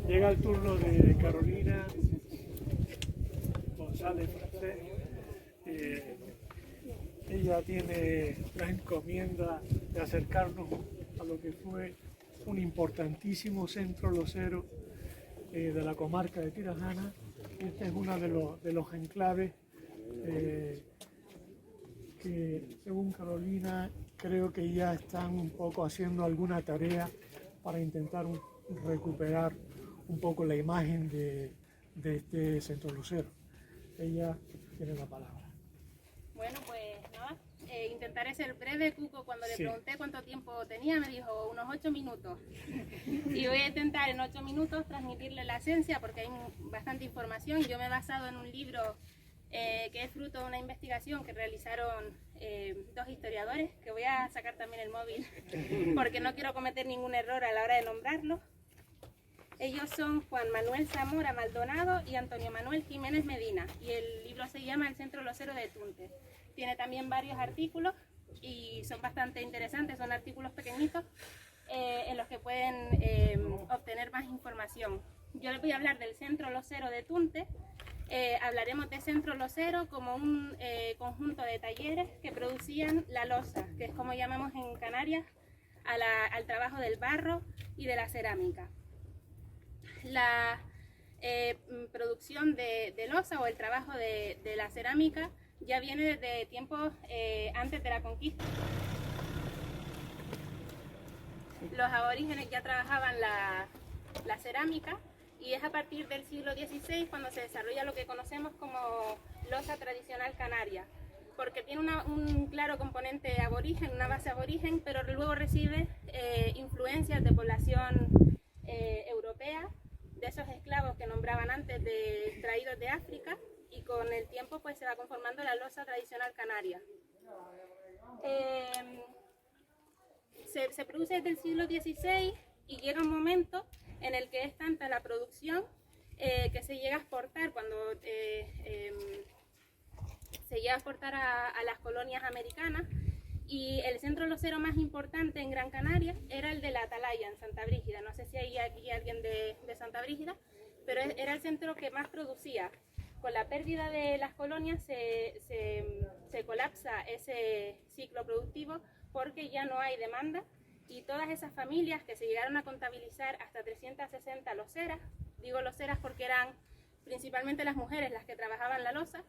Llega el turno de Carolina González Francés. Ella tiene la encomienda de acercarnos a lo que fue un importantísimo centro losero de la comarca de Tirajana. Este es uno de los enclaves que, según Carolina, creo que ya están un poco haciendo alguna tarea para intentar recuperar un poco la imagen de este centro losero. Ella tiene la palabra. Bueno, pues nada, intentaré ser breve. Cuco, cuando le pregunté cuánto tiempo tenía, me dijo unos 8 minutos. Y voy a intentar en 8 minutos transmitirle la esencia, porque hay bastante información. Yo me he basado en un libro que es fruto de una investigación que realizaron 2 historiadores, que voy a sacar también el móvil, porque no quiero cometer ningún error a la hora de nombrarlos. Ellos son Juan Manuel Zamora Maldonado y Antonio Manuel Jiménez Medina, y el libro se llama El Centro Losero de Tunte. Tiene también varios artículos y son bastante interesantes, son artículos pequeñitos en los que pueden obtener más información. Yo les voy a hablar del Centro Losero de Tunte. Hablaremos de Centro Losero como un conjunto de talleres que producían la loza, que es como llamamos en Canarias al trabajo del barro y de la cerámica. La producción de loza o el trabajo de la cerámica ya viene desde tiempos antes de la conquista. Los aborígenes ya trabajaban la cerámica, y es a partir del siglo XVI cuando se desarrolla lo que conocemos como loza tradicional canaria, porque tiene un claro componente aborigen, una base aborigen, pero luego recibe influencias de población europea, de esos esclavos que nombraban antes, traídos de África, y con el tiempo pues se va conformando la loza tradicional canaria. Se produce desde el siglo XVI y llega un momento en el que es tanta la producción que se llega a exportar se llega a exportar a las colonias americanas, y el centro losero más importante en Gran Canaria era el de la Atalaya, en Santa Brígida. No sé si hay aquí alguien de Santa Brígida, pero era el centro que más producía. Con la pérdida de las colonias se colapsa ese ciclo productivo porque ya no hay demanda, y todas esas familias que se llegaron a contabilizar hasta 360 loseras, digo loseras porque eran principalmente las mujeres las que trabajaban la loza,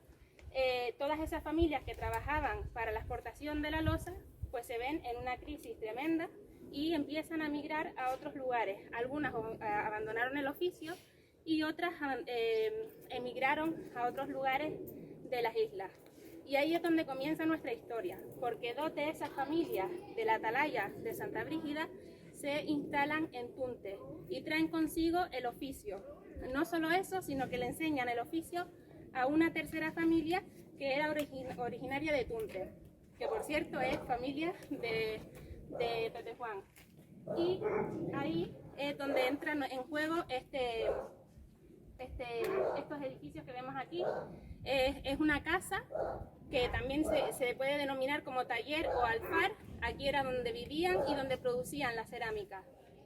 todas esas familias que trabajaban para la exportación de la loza pues se ven en una crisis tremenda y empiezan a migrar a otros lugares. Algunas abandonaron el oficio y otras emigraron a otros lugares de las islas. Y ahí es donde comienza nuestra historia, porque 2 de esas familias de la Atalaya de Santa Brígida se instalan en Tunte y traen consigo el oficio. No solo eso, sino que le enseñan el oficio a una tercera familia que era originaria de Tunte, que por cierto es familia de Pepe Juan. Y ahí es donde entran en juego estos edificios que vemos aquí. Es una casa que también se puede denominar como taller o alfar. Aquí era donde vivían y donde producían la cerámica,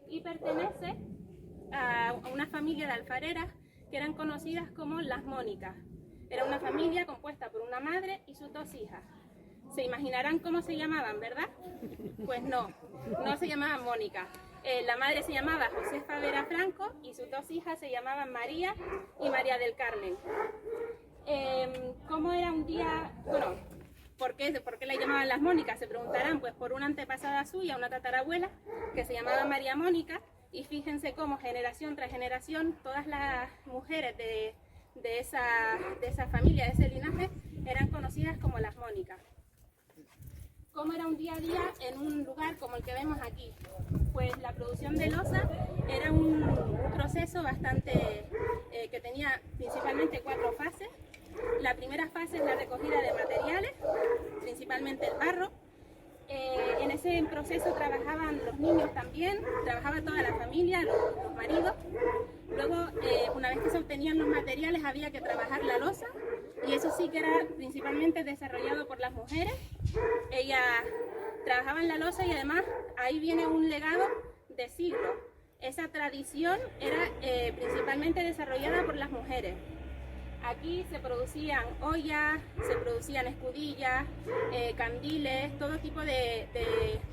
y pertenece a una familia de alfareras que eran conocidas como las Mónicas. Era una familia compuesta por una madre y sus 2 hijas. Se imaginarán cómo se llamaban, ¿verdad? Pues no se llamaban Mónica. La madre se llamaba Josefa Vera Franco y sus 2 hijas se llamaban María y María del Carmen. ¿Cómo era un día? Bueno, ¿por qué la llamaban las Mónicas? Se preguntarán, pues por una antepasada suya, una tatarabuela, que se llamaba María Mónica, y fíjense cómo generación tras generación todas las mujeres de esa familia, de ese linaje, eran conocidas como las Mónicas. ¿Cómo era un día a día en un lugar como el que vemos aquí? Pues la producción de loza era un proceso bastante que tenía principalmente 4 fases. La primera fase es la recogida de materiales, principalmente el barro. En ese proceso trabajaban los niños también, trabajaba toda la familia, los maridos. Luego, una vez que se obtenían los materiales, había que trabajar la loza, y eso sí que era principalmente desarrollado por las mujeres. Ellas trabajaban la loza, y además ahí viene un legado de siglos. Esa tradición era principalmente desarrollada por las mujeres. Aquí se producían ollas, se producían escudillas, candiles, todo tipo de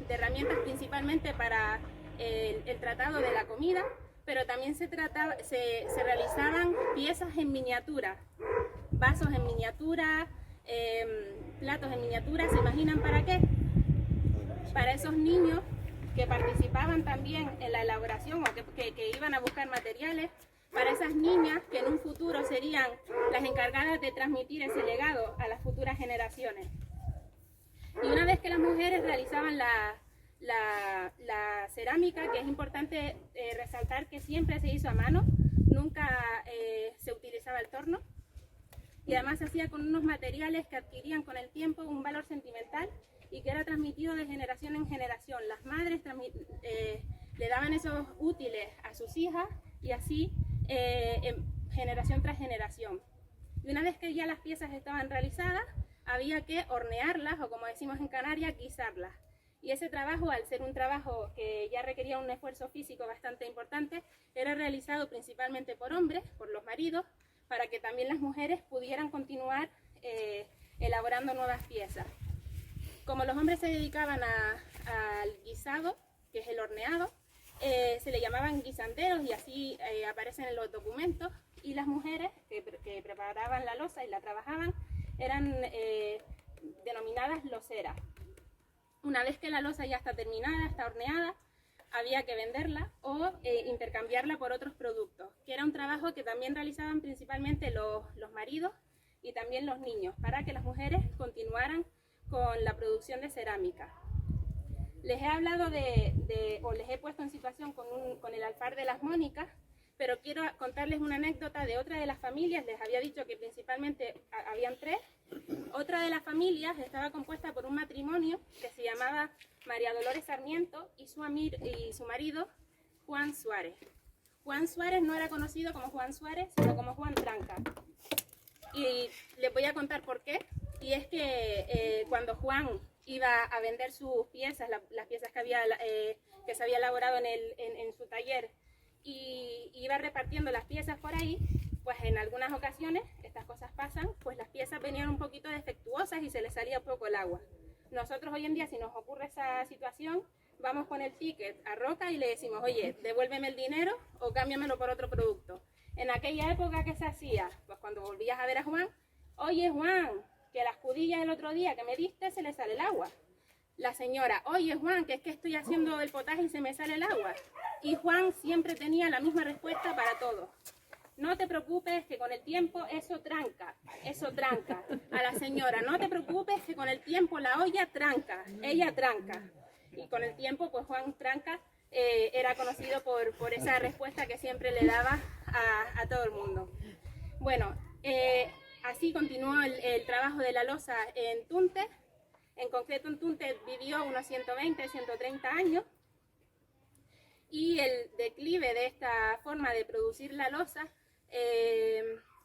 herramientas principalmente para el tratado de la comida, pero también se realizaban piezas en miniatura, vasos en miniatura, platos en miniatura. ¿Se imaginan para qué? Para esos niños que participaban también en la elaboración o que iban a buscar materiales, para esas niñas que en un futuro serían las encargadas de transmitir ese legado a las futuras generaciones. Y una vez que las mujeres realizaban la cerámica, que es importante resaltar que siempre se hizo a mano, nunca se utilizaba el torno, y además se hacía con unos materiales que adquirían con el tiempo un valor sentimental y que era transmitido de generación en generación. Las madres le daban esos útiles a sus hijas y así generación tras generación. Y una vez que ya las piezas estaban realizadas, había que hornearlas, o como decimos en Canarias, guisarlas. Y ese trabajo, al ser un trabajo que ya requería un esfuerzo físico bastante importante, era realizado principalmente por hombres, por los maridos, para que también las mujeres pudieran continuar elaborando nuevas piezas. Como los hombres se dedicaban al guisado, que es el horneado, se le llamaban guisanderos y así aparecen en los documentos, y las mujeres que preparaban la loza y la trabajaban eran denominadas loceras. Una vez que la loza ya está terminada, está horneada, había que venderla o intercambiarla por otros productos, que era un trabajo que también realizaban principalmente los maridos y también los niños, para que las mujeres continuaran con la producción de cerámica. Les he hablado o les he puesto en situación con el alfar de las Mónicas, pero quiero contarles una anécdota de otra de las familias. Les había dicho que principalmente habían 3. Otra de las familias estaba compuesta por un matrimonio que se llamaba María Dolores Sarmiento y su marido Juan Suárez. Juan Suárez no era conocido como Juan Suárez, sino como Juan Tranca. Y les voy a contar por qué. Y es que cuando Juan iba a vender sus piezas, las piezas que se había elaborado en su taller, y iba repartiendo las piezas por ahí, pues en algunas ocasiones, estas cosas pasan, pues las piezas venían un poquito defectuosas y se les salía poco el agua. Nosotros hoy en día, si nos ocurre esa situación, vamos con el ticket a Roca y le decimos, oye, devuélveme el dinero o cámbiamelo por otro producto. En aquella época, ¿qué se hacía? Pues cuando volvías a ver a Juan, oye Juan, que las escudillas el otro día que me diste se le sale el agua. La señora, oye Juan, que es que estoy haciendo el potaje y se me sale el agua. Y Juan siempre tenía la misma respuesta para todo. No te preocupes que con el tiempo eso tranca. A la señora, no te preocupes que con el tiempo la olla tranca, ella tranca. Y con el tiempo, pues Juan Tranca era conocido por esa respuesta que siempre le daba a todo el mundo. Bueno, así continuó el trabajo de la loza en Tunte. En concreto, en Tunte vivió unos 120, 130 años. Y el declive de esta forma de producir la loza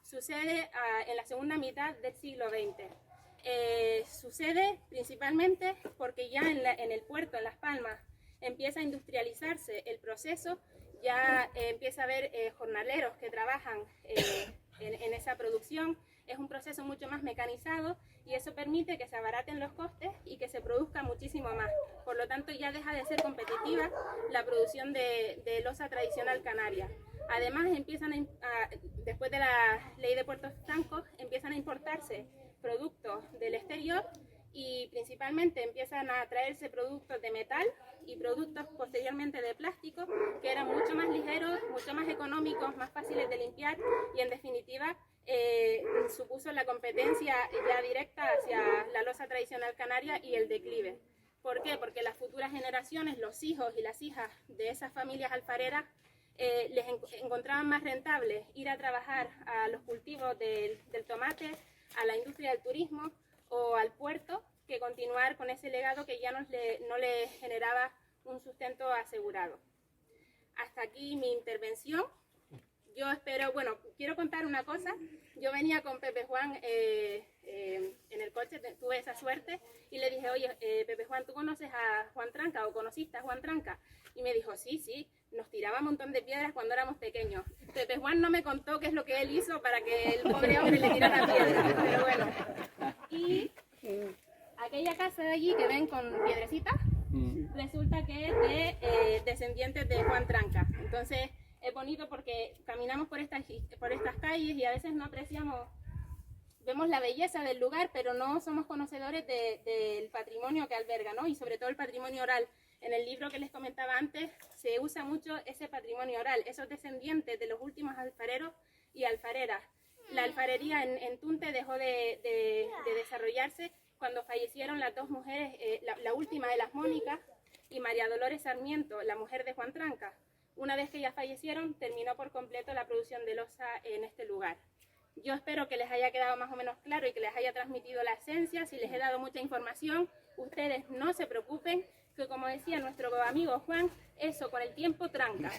sucede en la segunda mitad del siglo XX. Sucede principalmente porque ya en el puerto, en Las Palmas, empieza a industrializarse el proceso, ya empieza a haber jornaleros que trabajan en esa producción. Es un proceso mucho más mecanizado y eso permite que se abaraten los costes y que se produzca muchísimo más. Por lo tanto, ya deja de ser competitiva la producción de loza tradicional canaria. Además, después de la ley de puertos francos, empiezan a importarse productos del exterior y principalmente empiezan a traerse productos de metal y productos posteriormente de plástico, que eran mucho más ligeros, mucho más económicos, más fáciles de limpiar y en definitiva supuso la competencia ya directa hacia la loza tradicional canaria y el declive. ¿Por qué? Porque las futuras generaciones, los hijos y las hijas de esas familias alfareras les encontraban más rentable ir a trabajar a los cultivos del tomate, a la industria del turismo o al puerto, que continuar con ese legado que ya no le generaba un sustento asegurado. Hasta aquí mi intervención. yo espero, bueno, quiero contar una cosa. Yo venía con Pepe Juan en el coche, tuve esa suerte y le dije, oye, Pepe Juan, ¿tú conoces a Juan Tranca o conociste a Juan Tranca? Y me dijo, sí, nos tiraba un montón de piedras cuando éramos pequeños. Pepe Juan no me contó qué es lo que él hizo para que el pobre hombre le tirara piedras, pero bueno. Y aquella casa de allí que ven con piedrecitas, resulta que es de descendientes de Juan Tranca. Entonces es bonito porque caminamos por estas calles y a veces no apreciamos, vemos la belleza del lugar, pero no somos conocedores del patrimonio que alberga, ¿no? Y sobre todo el patrimonio oral. En el libro que les comentaba antes se usa mucho ese patrimonio oral, esos descendientes de los últimos alfareros y alfareras. La alfarería en Tunte dejó de desarrollarse cuando fallecieron las dos mujeres, la última de las Mónicas y María Dolores Sarmiento, la mujer de Juan Tranca. Una vez que ellas fallecieron, terminó por completo la producción de loza en este lugar. Yo espero que les haya quedado más o menos claro y que les haya transmitido la esencia. Si les he dado mucha información, ustedes no se preocupen, que como decía nuestro amigo Juan, eso con el tiempo tranca.